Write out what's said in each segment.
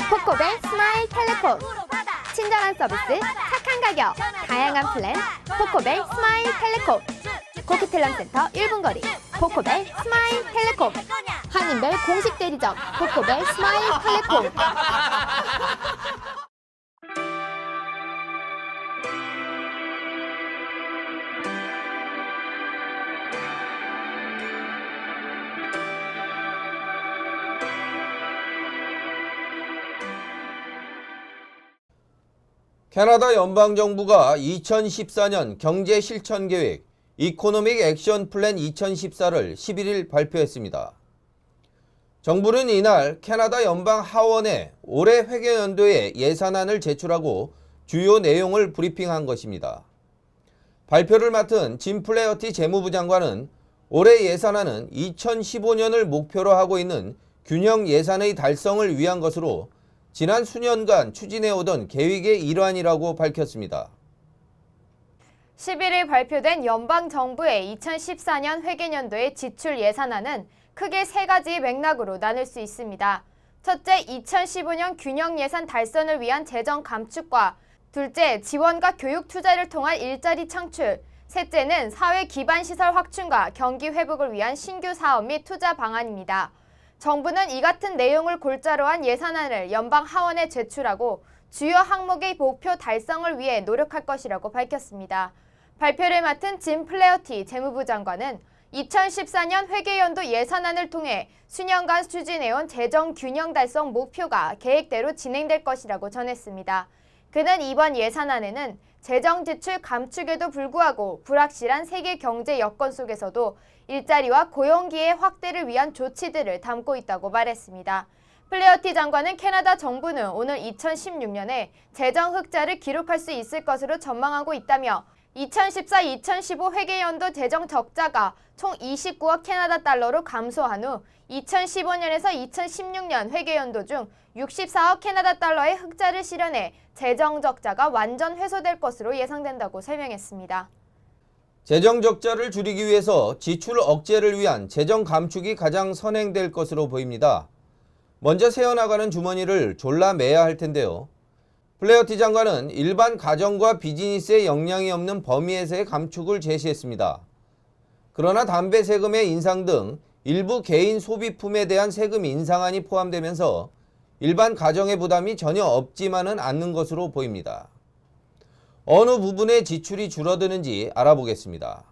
코코벨 스마일 텔레콤. 친절한 서비스, 착한 가격, 다양한 플랜. 코코벨 스마일 텔레콤. 코키텔남센터 1분 거리. 코코벨 스마일 텔레콤. 한인벨 공식 대리점. 코코벨 스마일 텔레콤. 캐나다 연방정부가 2014년 경제실천계획 이코노믹 액션 플랜 2014를 11일 발표했습니다. 정부는 이날 캐나다 연방 하원에 올해 회계연도의 예산안을 제출하고 주요 내용을 브리핑한 것입니다. 발표를 맡은 짐 플레어티 재무부 장관은 올해 예산안은 2015년을 목표로 하고 있는 균형 예산의 달성을 위한 것으로 지난 수년간 추진해오던 계획의 일환이라고 밝혔습니다. 11일 발표된 연방정부의 2014년 회계연도의 지출 예산안은 크게 세 가지 맥락으로 나눌 수 있습니다. 첫째, 2015년 균형 예산 달성을 위한 재정 감축과 둘째, 지원과 교육 투자를 통한 일자리 창출, 셋째는 사회 기반 시설 확충과 경기 회복을 위한 신규 사업 및 투자 방안입니다. 정부는 이 같은 내용을 골자로 한 예산안을 연방 하원에 제출하고 주요 항목의 목표 달성을 위해 노력할 것이라고 밝혔습니다. 발표를 맡은 짐 플레어티 재무부 장관은 2014년 회계연도 예산안을 통해 수년간 추진해온 재정 균형 달성 목표가 계획대로 진행될 것이라고 전했습니다. 그는 이번 예산안에는 재정 지출 감축에도 불구하고 불확실한 세계 경제 여건 속에서도 일자리와 고용 기회 확대를 위한 조치들을 담고 있다고 말했습니다. 플레어티 장관은 캐나다 정부는 오늘 2016년에 재정 흑자를 기록할 수 있을 것으로 전망하고 있다며 2014-2015 회계연도 재정 적자가 총 29억 캐나다 달러로 감소한 후 2015년에서 2016년 회계연도 중 64억 캐나다 달러의 흑자를 실현해 재정 적자가 완전 회소될 것으로 예상된다고 설명했습니다. 재정 적자를 줄이기 위해서 지출 억제를 위한 재정 감축이 가장 선행될 것으로 보입니다. 먼저 새어나가는 주머니를 졸라매야 할 텐데요. 플레어티 장관은 일반 가정과 비즈니스에 영향이 없는 범위에서의 감축을 제시했습니다. 그러나 담배 세금의 인상 등 일부 개인 소비품에 대한 세금 인상안이 포함되면서 일반 가정의 부담이 전혀 없지만은 않는 것으로 보입니다. 어느 부분의 지출이 줄어드는지 알아보겠습니다.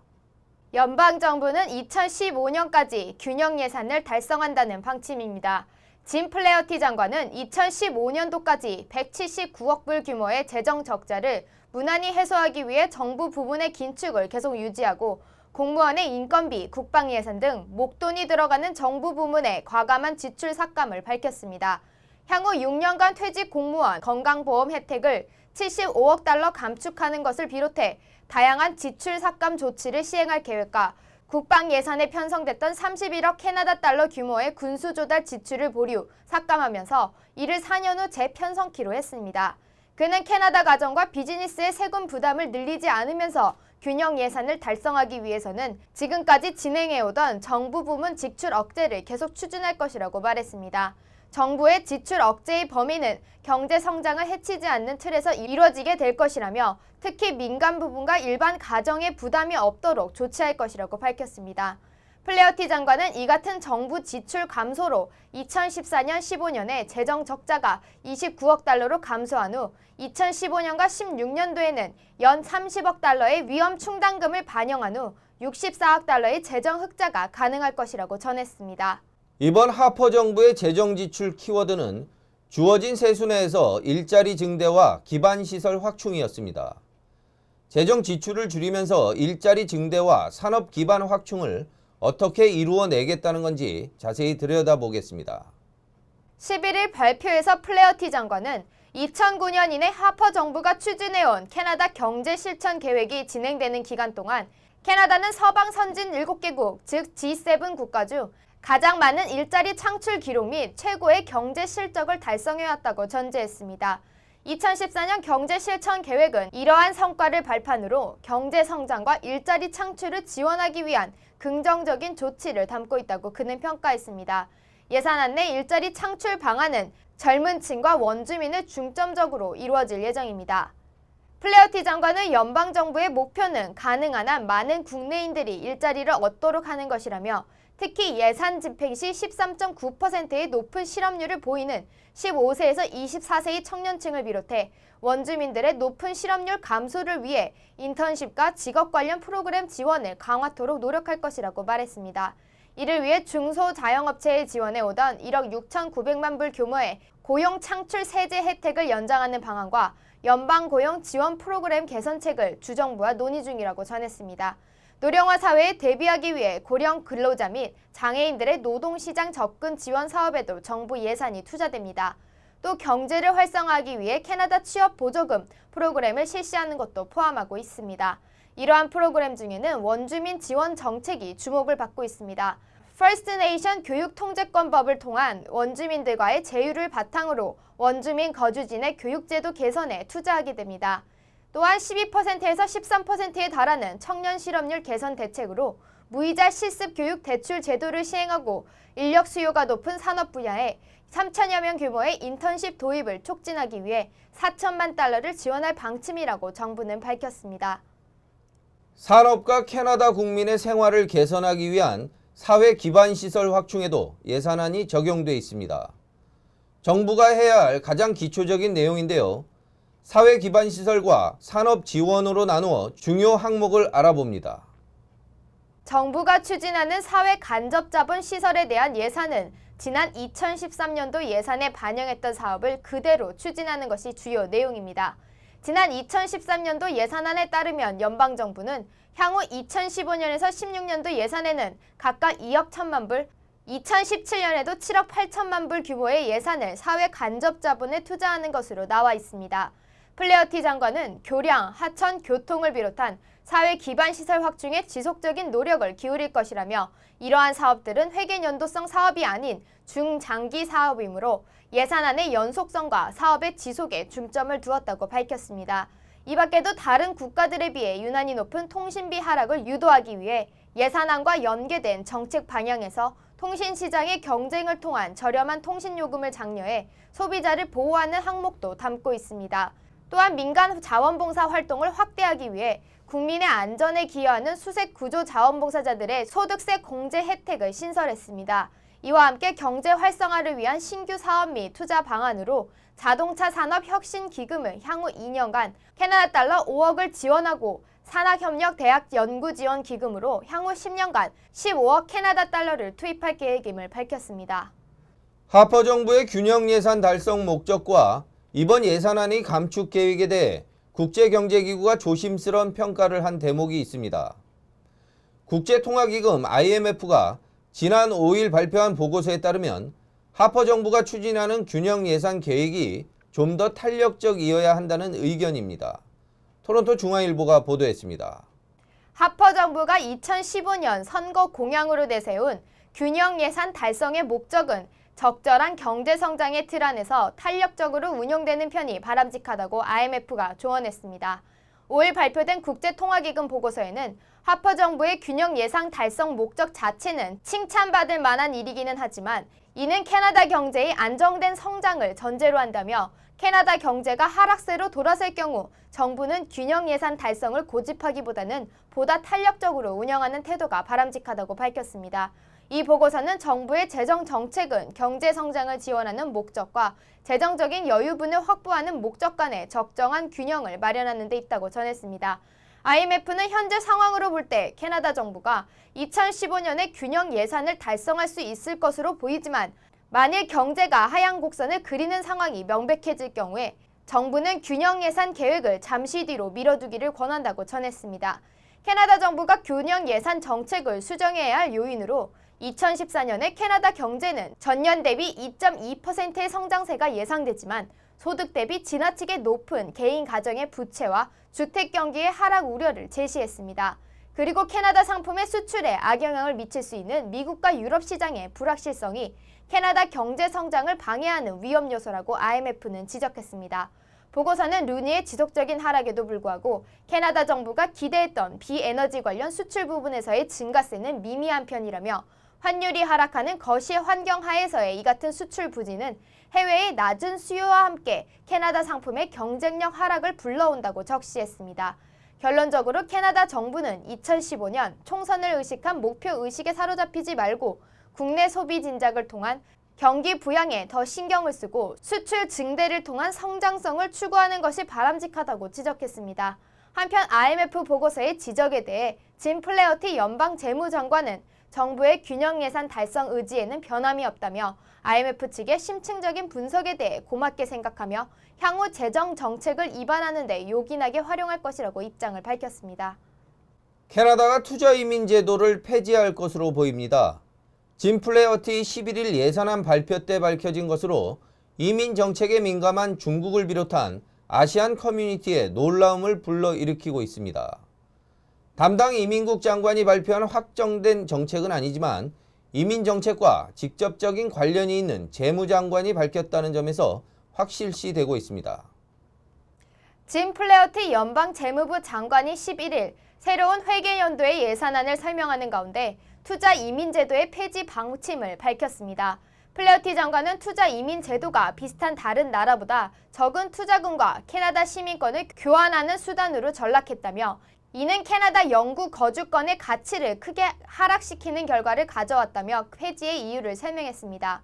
연방정부는 2015년까지 균형 예산을 달성한다는 방침입니다. 짐 플레어티 장관은 2015년도까지 179억 불 규모의 재정 적자를 무난히 해소하기 위해 정부 부문의 긴축을 계속 유지하고 공무원의 인건비, 국방 예산 등 목돈이 들어가는 정부 부문의 과감한 지출 삭감을 밝혔습니다. 향후 6년간 퇴직 공무원 건강보험 혜택을 75억 달러 감축하는 것을 비롯해 다양한 지출 삭감 조치를 시행할 계획과 국방 예산에 편성됐던 31억 캐나다 달러 규모의 군수 조달 지출을 보류, 삭감하면서 이를 4년 후 재편성키로 했습니다. 그는 캐나다 가정과 비즈니스의 세금 부담을 늘리지 않으면서 균형 예산을 달성하기 위해서는 지금까지 진행해오던 정부 부문 지출 억제를 계속 추진할 것이라고 말했습니다. 정부의 지출 억제의 범위는 경제 성장을 해치지 않는 틀에서 이루어지게 될 것이라며 특히 민간 부분과 일반 가정에 부담이 없도록 조치할 것이라고 밝혔습니다. 플레어티 장관은 이 같은 정부 지출 감소로 2014년 15년에 재정 적자가 29억 달러로 감소한 후 2015년과 16년도에는 연 30억 달러의 위험 충당금을 반영한 후 64억 달러의 재정 흑자가 가능할 것이라고 전했습니다. 이번 하퍼 정부의 재정 지출 키워드는 주어진 세수 내에서 일자리 증대와 기반시설 확충이었습니다. 재정 지출을 줄이면서 일자리 증대와 산업 기반 확충을 어떻게 이루어내겠다는 건지 자세히 들여다보겠습니다. 11일 발표에서 플레어티 장관은 2009년 이내 하퍼 정부가 추진해온 캐나다 경제 실천 계획이 진행되는 기간 동안 캐나다는 서방 선진 7개국, 즉 G7 국가 중 가장 많은 일자리 창출 기록 및 최고의 경제 실적을 달성해왔다고 전제했습니다. 2014년 경제 실천 계획은 이러한 성과를 발판으로 경제 성장과 일자리 창출을 지원하기 위한 긍정적인 조치를 담고 있다고 그는 평가했습니다. 예산안 내 일자리 창출 방안은 젊은 층과 원주민을 중점적으로 이루어질 예정입니다. 플레어티 장관은 연방정부의 목표는 가능한 한 많은 국내인들이 일자리를 얻도록 하는 것이라며 특히 예산 집행 시 13.9%의 높은 실업률을 보이는 15세에서 24세의 청년층을 비롯해 원주민들의 높은 실업률 감소를 위해 인턴십과 직업 관련 프로그램 지원을 강화토록 노력할 것이라고 말했습니다. 이를 위해 중소자영업체에 지원해 오던 1억 6,900만 불 규모의 고용 창출 세제 혜택을 연장하는 방안과 연방 고용 지원 프로그램 개선책을 주정부와 논의 중이라고 전했습니다. 노령화 사회에 대비하기 위해 고령 근로자 및 장애인들의 노동시장 접근 지원 사업에도 정부 예산이 투자됩니다. 또 경제를 활성화하기 위해 캐나다 취업 보조금 프로그램을 실시하는 것도 포함하고 있습니다. 이러한 프로그램 중에는 원주민 지원 정책이 주목을 받고 있습니다. 퍼스트 네이션 교육통제권법을 통한 원주민들과의 제휴를 바탕으로 원주민 거주진의 교육제도 개선에 투자하게 됩니다. 또한 12%에서 13%에 달하는 청년 실업률 개선 대책으로 무이자 실습 교육 대출 제도를 시행하고 인력 수요가 높은 산업 분야에 3천여 명 규모의 인턴십 도입을 촉진하기 위해 4천만 달러를 지원할 방침이라고 정부는 밝혔습니다. 산업과 캐나다 국민의 생활을 개선하기 위한 사회 기반 시설 확충에도 예산안이 적용돼 있습니다. 정부가 해야 할 가장 기초적인 내용인데요. 사회 기반 시설과 산업 지원으로 나누어 중요 항목을 알아봅니다. 정부가 추진하는 사회 간접 자본 시설에 대한 예산은 지난 2013년도 예산에 반영했던 사업을 그대로 추진하는 것이 주요 내용입니다. 지난 2013년도 예산안에 따르면 연방정부는 향후 2015년에서 16년도 예산에는 각각 2억 1천만 불, 2017년에도 7억 8천만 불 규모의 예산을 사회 간접 자본에 투자하는 것으로 나와 있습니다. 플레어티 장관은 교량, 하천, 교통을 비롯한 사회 기반 시설 확충에 지속적인 노력을 기울일 것이라며 이러한 사업들은 회계연도성 사업이 아닌 중장기 사업이므로 예산안의 연속성과 사업의 지속에 중점을 두었다고 밝혔습니다. 이 밖에도 다른 국가들에 비해 유난히 높은 통신비 하락을 유도하기 위해 예산안과 연계된 정책 방향에서 통신시장의 경쟁을 통한 저렴한 통신요금을 장려해 소비자를 보호하는 항목도 담고 있습니다. 또한 민간 자원봉사 활동을 확대하기 위해 국민의 안전에 기여하는 수색 구조 자원봉사자들의 소득세 공제 혜택을 신설했습니다. 이와 함께 경제 활성화를 위한 신규 사업 및 투자 방안으로 자동차 산업 혁신 기금을 향후 2년간 캐나다 달러 5억을 지원하고 산학협력 대학 연구 지원 기금으로 향후 10년간 15억 캐나다 달러를 투입할 계획임을 밝혔습니다. 하퍼 정부의 균형 예산 달성 목적과 이번 예산안의 감축 계획에 대해 국제경제기구가 조심스러운 평가를 한 대목이 있습니다. 국제통화기금 IMF가 지난 5일 발표한 보고서에 따르면 하퍼 정부가 추진하는 균형 예산 계획이 좀 더 탄력적이어야 한다는 의견입니다. 토론토 중앙일보가 보도했습니다. 하퍼 정부가 2015년 선거 공약으로 내세운 균형 예산 달성의 목적은 적절한 경제 성장의 틀 안에서 탄력적으로 운용되는 편이 바람직하다고 IMF가 조언했습니다. 5일 발표된 국제통화기금 보고서에는 하퍼 정부의 균형 예산 달성 목적 자체는 칭찬받을 만한 일이기는 하지만 이는 캐나다 경제의 안정된 성장을 전제로 한다며 캐나다 경제가 하락세로 돌아설 경우 정부는 균형 예산 달성을 고집하기보다는 보다 탄력적으로 운영하는 태도가 바람직하다고 밝혔습니다. 이 보고서는 정부의 재정 정책은 경제 성장을 지원하는 목적과 재정적인 여유분을 확보하는 목적 간의 적정한 균형을 마련하는 데 있다고 전했습니다. IMF는 현재 상황으로 볼 때 캐나다 정부가 2015년에 균형 예산을 달성할 수 있을 것으로 보이지만 만일 경제가 하향 곡선을 그리는 상황이 명백해질 경우에 정부는 균형 예산 계획을 잠시 뒤로 미뤄두기를 권한다고 전했습니다. 캐나다 정부가 균형 예산 정책을 수정해야 할 요인으로 2014년에 캐나다 경제는 전년 대비 2.2%의 성장세가 예상되지만 소득 대비 지나치게 높은 개인 가정의 부채와 주택 경기의 하락 우려를 제시했습니다. 그리고 캐나다 상품의 수출에 악영향을 미칠 수 있는 미국과 유럽 시장의 불확실성이 캐나다 경제 성장을 방해하는 위험 요소라고 IMF는 지적했습니다. 보고서는 루니의 지속적인 하락에도 불구하고 캐나다 정부가 기대했던 비에너지 관련 수출 부분에서의 증가세는 미미한 편이라며 환율이 하락하는 거시 환경 하에서의 이 같은 수출 부진은 해외의 낮은 수요와 함께 캐나다 상품의 경쟁력 하락을 불러온다고 적시했습니다. 결론적으로 캐나다 정부는 2015년 총선을 의식한 목표 의식에 사로잡히지 말고 국내 소비 진작을 통한 경기 부양에 더 신경을 쓰고 수출 증대를 통한 성장성을 추구하는 것이 바람직하다고 지적했습니다. 한편 IMF 보고서의 지적에 대해 짐 플레어티 연방 재무장관은 정부의 균형 예산 달성 의지에는 변함이 없다며 IMF 측의 심층적인 분석에 대해 고맙게 생각하며 향후 재정 정책을 입안하는 데 요긴하게 활용할 것이라고 입장을 밝혔습니다. 캐나다가 투자 이민 제도를 폐지할 것으로 보입니다. 짐 플레어티 11일 예산안 발표 때 밝혀진 것으로 이민 정책에 민감한 중국을 비롯한 아시안 커뮤니티에 놀라움을 불러일으키고 있습니다. 담당 이민국 장관이 발표한 확정된 정책은 아니지만 이민 정책과 직접적인 관련이 있는 재무장관이 밝혔다는 점에서 확실시되고 있습니다. 짐 플레어티 연방 재무부 장관이 11일 새로운 회계연도의 예산안을 설명하는 가운데 투자 이민 제도의 폐지 방침을 밝혔습니다. 플레어티 장관은 투자 이민 제도가 비슷한 다른 나라보다 적은 투자금과 캐나다 시민권을 교환하는 수단으로 전락했다며 이는 캐나다 영구 거주권의 가치를 크게 하락시키는 결과를 가져왔다며 폐지의 이유를 설명했습니다.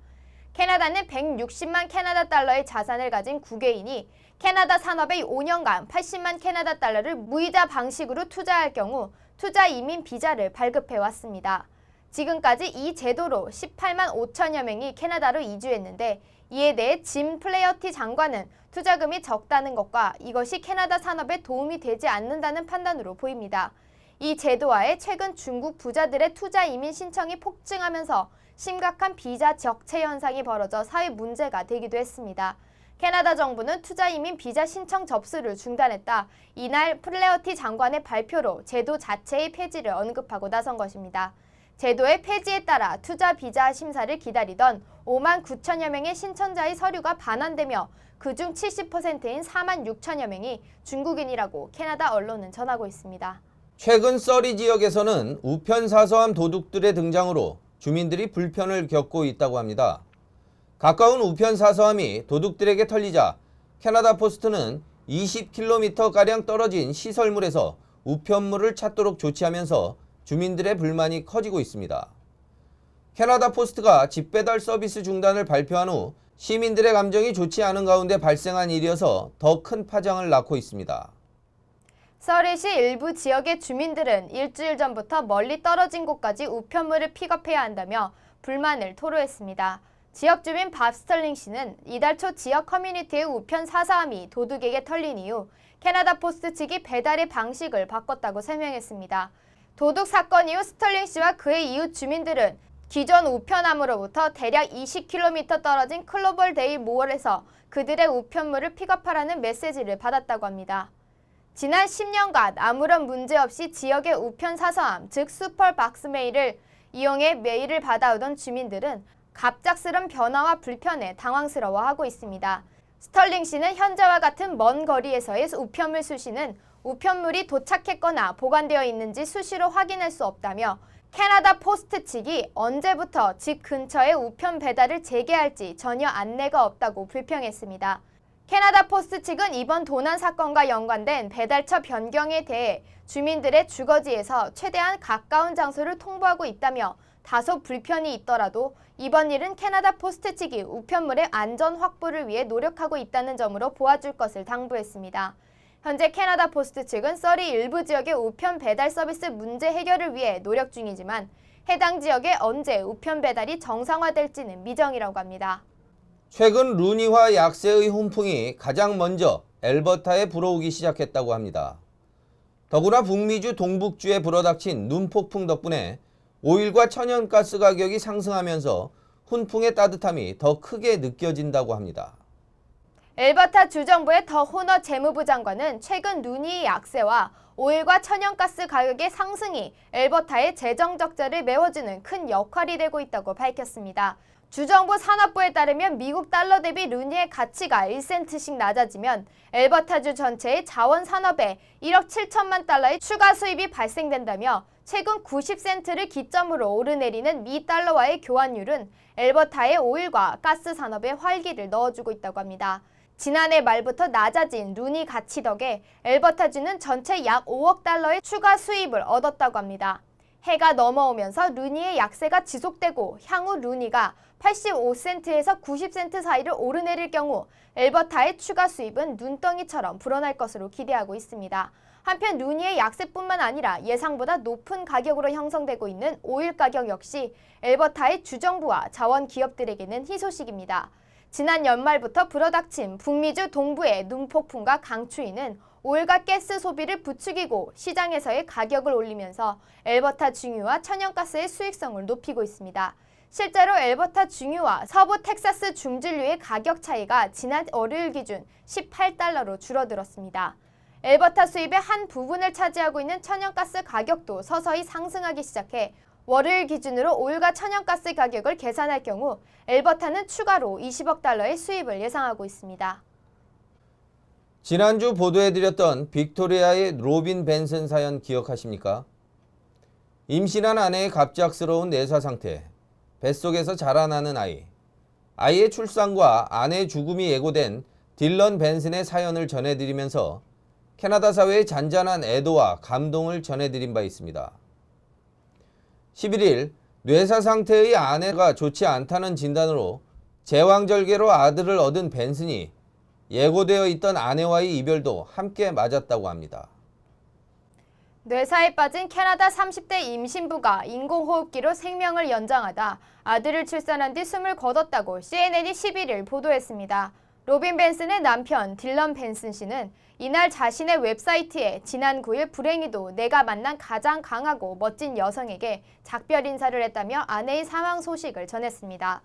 캐나다는 160만 캐나다 달러의 자산을 가진 국외인이 캐나다 산업에 5년간 80만 캐나다 달러를 무이자 방식으로 투자할 경우 투자 이민 비자를 발급해왔습니다. 지금까지 이 제도로 18만 5천여 명이 캐나다로 이주했는데 이에 대해 짐 플레어티 장관은 투자금이 적다는 것과 이것이 캐나다 산업에 도움이 되지 않는다는 판단으로 보입니다. 이 제도하에 최근 중국 부자들의 투자 이민 신청이 폭증하면서 심각한 비자 적체 현상이 벌어져 사회 문제가 되기도 했습니다. 캐나다 정부는 투자 이민 비자 신청 접수를 중단했다. 이날 플레어티 장관의 발표로 제도 자체의 폐지를 언급하고 나선 것입니다. 제도의 폐지에 따라 투자 비자 심사를 기다리던 5만 9천여 명의 신청자의 서류가 반환되며 그중 70%인 4만 6천여 명이 중국인이라고 캐나다 언론은 전하고 있습니다. 최근 서리 지역에서는 우편사서함 도둑들의 등장으로 주민들이 불편을 겪고 있다고 합니다. 가까운 우편사서함이 도둑들에게 털리자 캐나다 포스트는 20km가량 떨어진 시설물에서 우편물을 찾도록 조치하면서 주민들의 불만이 커지고 있습니다. 캐나다 포스트가 집배달 서비스 중단을 발표한 후 시민들의 감정이 좋지 않은 가운데 발생한 일이어서 더 큰 파장을 낳고 있습니다. 서리시 일부 지역의 주민들은 일주일 전부터 멀리 떨어진 곳까지 우편물을 픽업해야 한다며 불만을 토로했습니다. 지역 주민 밥 스털링 씨는 이달 초 지역 커뮤니티의 우편 사서함이 도둑에게 털린 이후 캐나다 포스트 측이 배달의 방식을 바꿨다고 설명했습니다. 도둑 사건 이후 스털링 씨와 그의 이웃 주민들은 기존 우편함으로부터 대략 20km 떨어진 클로벌데이 몰에서 그들의 우편물을 픽업하라는 메시지를 받았다고 합니다. 지난 10년간 아무런 문제 없이 지역의 우편 사서함, 즉 슈퍼박스 메일을 이용해 메일을 받아오던 주민들은 갑작스런 변화와 불편에 당황스러워하고 있습니다. 스털링 씨는 현재와 같은 먼 거리에서의 우편물 수신은 우편물이 도착했거나 보관되어 있는지 수시로 확인할 수 없다며 캐나다 포스트 측이 언제부터 집 근처에 우편 배달을 재개할지 전혀 안내가 없다고 불평했습니다. 캐나다 포스트 측은 이번 도난 사건과 연관된 배달처 변경에 대해 주민들의 주거지에서 최대한 가까운 장소를 통보하고 있다며 다소 불편이 있더라도 이번 일은 캐나다 포스트 측이 우편물의 안전 확보를 위해 노력하고 있다는 점으로 보아줄 것을 당부했습니다. 현재 캐나다 포스트 측은 서리 일부 지역의 우편 배달 서비스 문제 해결을 위해 노력 중이지만 해당 지역에 언제 우편 배달이 정상화될지는 미정이라고 합니다. 최근 루니화 약세의 훈풍이 가장 먼저 엘버타에 불어오기 시작했다고 합니다. 더구나 북미주 동북주에 불어닥친 눈폭풍 덕분에 오일과 천연가스 가격이 상승하면서 훈풍의 따뜻함이 더 크게 느껴진다고 합니다. 엘버타 주정부의 더 호너 재무부 장관은 최근 루니의 약세와 오일과 천연가스 가격의 상승이 엘버타의 재정 적자를 메워주는 큰 역할이 되고 있다고 밝혔습니다. 주정부 산업부에 따르면 미국 달러 대비 루니의 가치가 1센트씩 낮아지면 엘버타주 전체의 자원 산업에 1억 7천만 달러의 추가 수입이 발생된다며 최근 90센트를 기점으로 오르내리는 미 달러와의 교환율은 엘버타의 오일과 가스 산업에 활기를 넣어주고 있다고 합니다. 지난해 말부터 낮아진 루니 가치 덕에 엘버타주는 전체 약 5억 달러의 추가 수입을 얻었다고 합니다. 해가 넘어오면서 루니의 약세가 지속되고 향후 루니가 85센트에서 90센트 사이를 오르내릴 경우 엘버타의 추가 수입은 눈덩이처럼 불어날 것으로 기대하고 있습니다. 한편 루니의 약세뿐만 아니라 예상보다 높은 가격으로 형성되고 있는 오일 가격 역시 엘버타의 주정부와 자원 기업들에게는 희소식입니다. 지난 연말부터 불어닥친 북미주 동부의 눈폭풍과 강추위는 오일과 가스 소비를 부추기고 시장에서의 가격을 올리면서 엘버타 중유와 천연가스의 수익성을 높이고 있습니다. 실제로 엘버타 중유와 서부 텍사스 중진류의 가격 차이가 지난 월요일 기준 18달러로 줄어들었습니다. 엘버타 수입의 한 부분을 차지하고 있는 천연가스 가격도 서서히 상승하기 시작해 월요일 기준으로 오일과 천연가스 가격을 계산할 경우 엘버타는 추가로 20억 달러의 수입을 예상하고 있습니다. 지난주 보도해드렸던 빅토리아의 로빈 벤슨 사연 기억하십니까? 임신한 아내의 갑작스러운 내사 상태, 뱃속에서 자라나는 아이의 출산과 아내의 죽음이 예고된 딜런 벤슨의 사연을 전해드리면서 캐나다 사회의 잔잔한 애도와 감동을 전해드린 바 있습니다. 11일 뇌사 상태의 아내가 좋지 않다는 진단으로 제왕절개로 아들을 얻은 벤슨이 예고되어 있던 아내와의 이별도 함께 맞았다고 합니다. 뇌사에 빠진 캐나다 30대 임신부가 인공호흡기로 생명을 연장하다 아들을 출산한 뒤 숨을 거뒀다고 CNN이 11일 보도했습니다. 로빈 벤슨의 남편 딜런 벤슨 씨는 이날 자신의 웹사이트에 지난 9일 불행히도 내가 만난 가장 강하고 멋진 여성에게 작별 인사를 했다며 아내의 사망 소식을 전했습니다.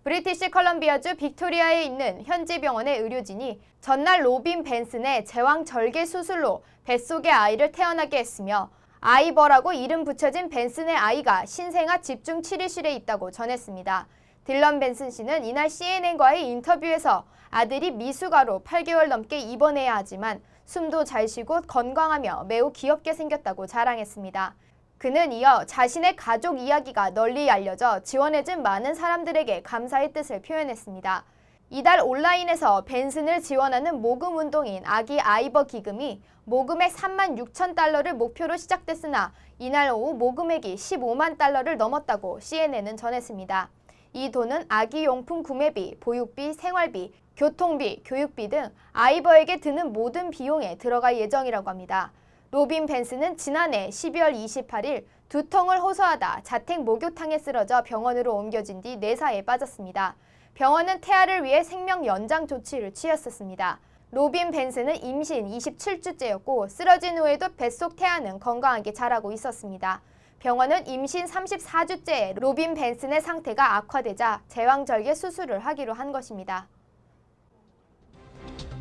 브리티시 컬럼비아주 빅토리아에 있는 현지 병원의 의료진이 전날 로빈 벤슨의 제왕절개 수술로 뱃속의 아이를 태어나게 했으며 아이버라고 이름 붙여진 벤슨의 아이가 신생아 집중치료실에 있다고 전했습니다. 딜런 벤슨 씨는 이날 CNN과의 인터뷰에서 아들이 미숙아로 8개월 넘게 입원해야 하지만 숨도 잘 쉬고 건강하며 매우 귀엽게 생겼다고 자랑했습니다. 그는 이어 자신의 가족 이야기가 널리 알려져 지원해준 많은 사람들에게 감사의 뜻을 표현했습니다. 이달 온라인에서 벤슨을 지원하는 모금 운동인 아기 아이버 기금이 모금액 3만 6천 달러를 목표로 시작됐으나 이날 오후 모금액이 15만 달러를 넘었다고 CNN은 전했습니다. 이 돈은 아기 용품 구매비, 보육비, 생활비, 교통비, 교육비 등 아이버에게 드는 모든 비용에 들어갈 예정이라고 합니다. 로빈 벤슨은 지난해 12월 28일 두통을 호소하다 자택 목욕탕에 쓰러져 병원으로 옮겨진 뒤 내사에 빠졌습니다. 병원은 태아를 위해 생명 연장 조치를 취했었습니다. 로빈 벤슨은 임신 27주째였고 쓰러진 후에도 뱃속 태아는 건강하게 자라고 있었습니다. 병원은 임신 34주째에 로빈 벤슨의 상태가 악화되자 제왕절개 수술을 하기로 한 것입니다.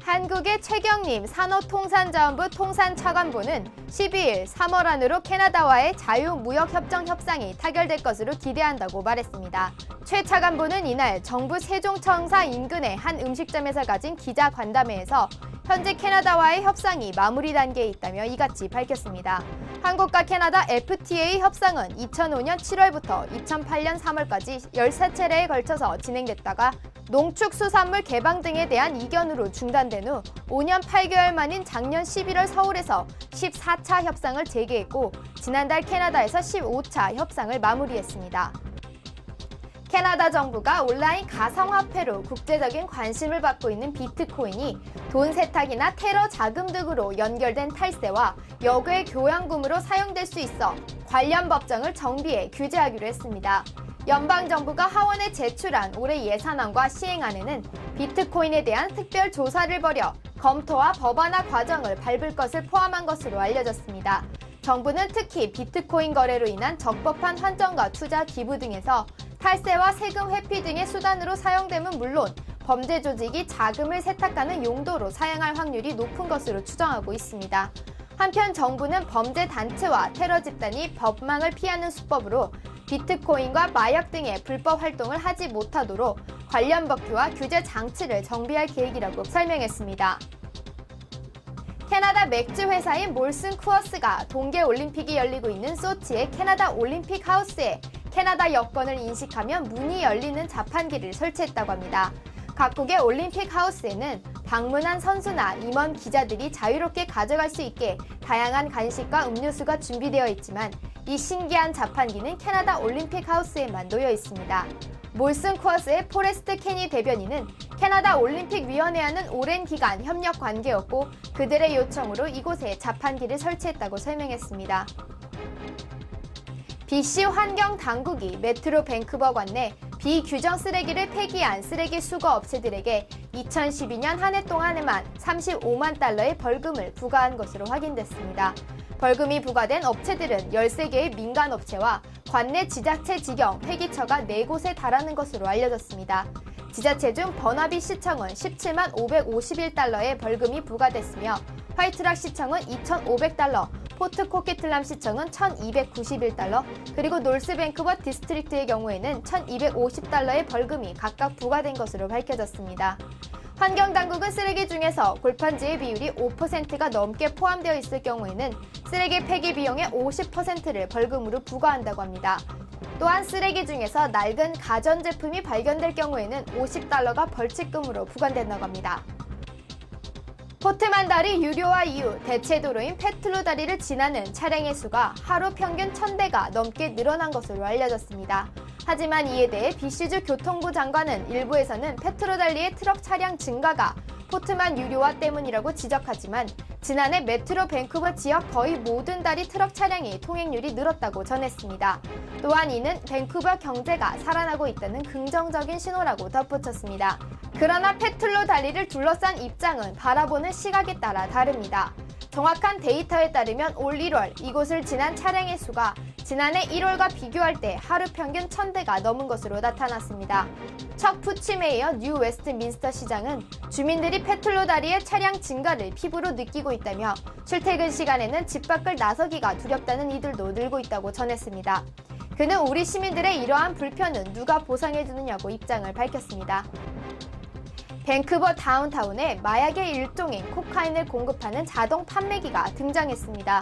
한국의 최경림 산업통상자원부 통산차관보는 12일 3월 안으로 캐나다와의 자유무역협정 협상이 타결될 것으로 기대한다고 말했습니다. 최 차관보는 이날 정부 세종청사 인근의 한 음식점에서 가진 기자간담회에서 현재 캐나다와의 협상이 마무리 단계에 있다며 이같이 밝혔습니다. 한국과 캐나다 FTA 협상은 2005년 7월부터 2008년 3월까지 13차례에 걸쳐서 진행됐다가 농축수산물 개방 등에 대한 이견으로 중단된 후 5년 8개월 만인 작년 11월 서울에서 14차 협상을 재개했고 지난달 캐나다에서 15차 협상을 마무리했습니다. 캐나다 정부가 온라인 가상화폐로 국제적인 관심을 받고 있는 비트코인이 돈 세탁이나 테러 자금 등으로 연결된 탈세와 역외 교양금으로 사용될 수 있어 관련 법정을 정비해 규제하기로 했습니다. 연방정부가 하원에 제출한 올해 예산안과 시행안에는 비트코인에 대한 특별 조사를 벌여 검토와 법안화 과정을 밟을 것을 포함한 것으로 알려졌습니다. 정부는 특히 비트코인 거래로 인한 적법한 환전과 투자 기부 등에서 탈세와 세금 회피 등의 수단으로 사용됨은 물론 범죄 조직이 자금을 세탁하는 용도로 사용할 확률이 높은 것으로 추정하고 있습니다. 한편 정부는 범죄 단체와 테러 집단이 법망을 피하는 수법으로 비트코인과 마약 등의 불법 활동을 하지 못하도록 관련 법규와 규제 장치를 정비할 계획이라고 설명했습니다. 캐나다 맥주 회사인 몰슨 쿠어스가 동계올림픽이 열리고 있는 소치의 캐나다 올림픽 하우스에 캐나다 여권을 인식하면 문이 열리는 자판기를 설치했다고 합니다. 각국의 올림픽 하우스에는 방문한 선수나 임원 기자들이 자유롭게 가져갈 수 있게 다양한 간식과 음료수가 준비되어 있지만 이 신기한 자판기는 캐나다 올림픽 하우스에만 놓여 있습니다. 몰슨 쿠어스의 포레스트 케니 대변인은 캐나다 올림픽 위원회와는 오랜 기간 협력 관계였고 그들의 요청으로 이곳에 자판기를 설치했다고 설명했습니다. BC 환경 당국이 메트로 밴쿠버 관내 비규정 쓰레기를 폐기한 쓰레기 수거 업체들에게 2012년 한 해 동안에만 35만 달러의 벌금을 부과한 것으로 확인됐습니다. 벌금이 부과된 업체들은 13개의 민간 업체와 관내 지자체 직영 폐기처가 4곳에 달하는 것으로 알려졌습니다. 지자체 중 버나비 시청은 17만 551달러의 벌금이 부과됐으며 화이트락 시청은 2,500달러, 포트 코키틀람 시청은 1,291달러, 그리고 노스 밴쿠버 디스트릭트의 경우에는 1,250달러의 벌금이 각각 부과된 것으로 밝혀졌습니다. 환경당국은 쓰레기 중에서 골판지의 비율이 5%가 넘게 포함되어 있을 경우에는 쓰레기 폐기 비용의 50%를 벌금으로 부과한다고 합니다. 또한 쓰레기 중에서 낡은 가전제품이 발견될 경우에는 50달러가 벌칙금으로 부과된다고 합니다. 포트만다리 유료화 이후 대체도로인 페틀로 다리를 지나는 차량의 수가 하루 평균 1,000대가 넘게 늘어난 것으로 알려졌습니다. 하지만 이에 대해 BC주 교통부 장관은 일부에서는 페트로 달리의 트럭 차량 증가가 포트만 유료화 때문이라고 지적하지만 지난해 메트로 밴쿠버 지역 거의 모든 다리 트럭 차량의 통행률이 늘었다고 전했습니다. 또한 이는 밴쿠버 경제가 살아나고 있다는 긍정적인 신호라고 덧붙였습니다. 그러나 페틀로 다리를 둘러싼 입장은 바라보는 시각에 따라 다릅니다. 정확한 데이터에 따르면 올 1월 이곳을 지난 차량의 수가 지난해 1월과 비교할 때 하루 평균 1,000대가 넘은 것으로 나타났습니다. 척 푸치메이어 뉴 웨스트민스터 시장은 주민들이 페틀로 다리의 차량 증가를 피부로 느끼고 있다며 출퇴근 시간에는 집 밖을 나서기가 두렵다는 이들도 늘고 있다고 전했습니다. 그는 우리 시민들의 이러한 불편은 누가 보상해주느냐고 입장을 밝혔습니다. 밴쿠버 다운타운에 마약의 일종인 코카인을 공급하는 자동 판매기가 등장했습니다.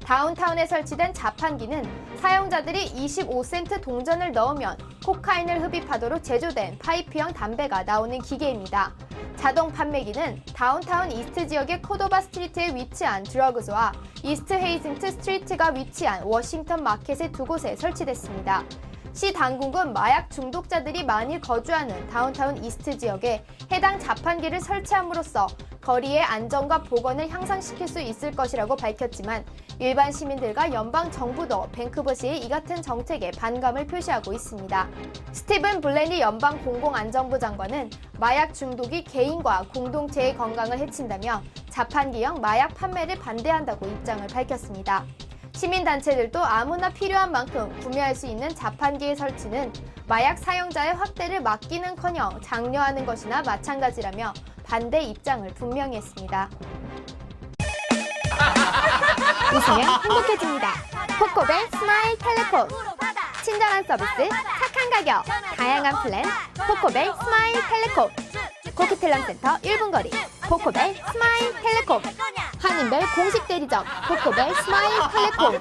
다운타운에 설치된 자판기는 사용자들이 25센트 동전을 넣으면 코카인을 흡입하도록 제조된 파이프형 담배가 나오는 기계입니다. 자동 판매기는 다운타운 이스트 지역의 코도바 스트리트에 위치한 드러그스와 이스트 헤이징트 스트리트가 위치한 워싱턴 마켓의 두 곳에 설치됐습니다. 시 당국은 마약 중독자들이 많이 거주하는 다운타운 이스트 지역에 해당 자판기를 설치함으로써 거리의 안전과 보건을 향상시킬 수 있을 것이라고 밝혔지만 일반 시민들과 연방 정부도 밴쿠버시의 이 같은 정책에 반감을 표시하고 있습니다. 스티븐 블레니 연방 공공안전부 장관은 마약 중독이 개인과 공동체의 건강을 해친다며 자판기형 마약 판매를 반대한다고 입장을 밝혔습니다. 시민단체들도 아무나 필요한 만큼 구매할 수 있는 자판기의 설치는 마약 사용자의 확대를 막기는커녕 장려하는 것이나 마찬가지라며 반대 입장을 분명히 했습니다. 웃으면 행복해집니다. 코코벨 스마일 텔레콤. 친절한 서비스, 착한 가격, 다양한 플랜, 코코벨 스마일 텔레콤. 코키텔람 센터 1분 거리, 코코벨 스마일 텔레콤. 한인별 공식 대리점, 코코벨 스마일 텔레콤.